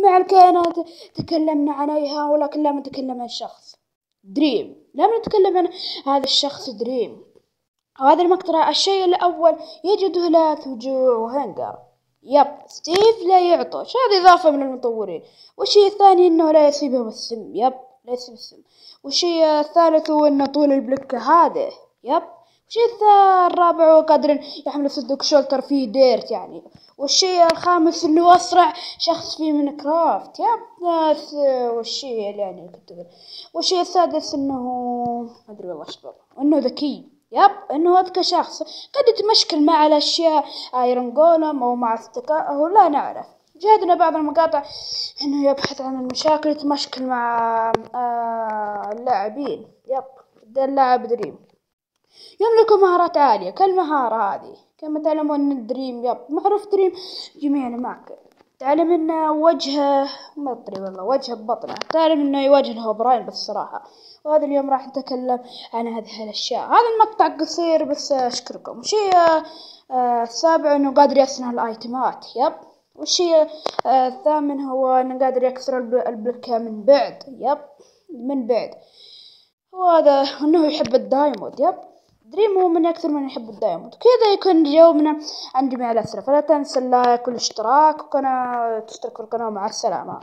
جميع الكائنات تكلمنا عليها، ولكن لم نتكلم عن شخص دريم. لم نتكلم عن هذا الشخص دريم. وهذا المقطع الشيء الأول يجده لا وجوع وهنجر. ستيف لا يعطش، هذه إضافة من المطورين. والشيء الثاني إنه لا يصيبه السم. لا يصيب السم. والشيء الثالث هو إنه طول البلكة هذا. والشيء الرابع هو قادر يحمل صدق شولتر فيه ديرت يعني. والشيء الخامس إنه أسرع شخص في من كرافت. والشيء يعني كنت. والشيء السادس إنه ما أدري والله إيش بالله، إنه ذكي. إنه أذكى شخص قد يتمشكل مع الأشياء ايرون جولم أو مع أصدقائه لا نعرف. جهدنا بعض المقاطع إنه يبحث عن المشاكل، يتمشكل مع اللاعبين. ده اللاعب دريم يملك مهارات عالية كالمهارة هذه. كما تعلمون أن دريم معروف دريم جميع معك. تعلم إنه وجهه ما أدري والله، وجهه ببطنه. تعلم إنه يواجه الهوبراين بالصراحة. وهذا اليوم راح نتكلم عن هذه الأشياء. هذا المقطع قصير بس أشكركم. الشيء السابع إنه قادر يصنع الآيتمات. والشيء الثامن هو إنه قادر يكسر البلكة من بعد. من بعد. وهذا إنه يحب الدايموند. دريم هو من أكثر من يحب الدايموند. كذا يكون جاوبنا عن جميع الأسئلة. فلا تنسى اللايك والاشتراك، وقناة تشترك في القناة. مع السلامة.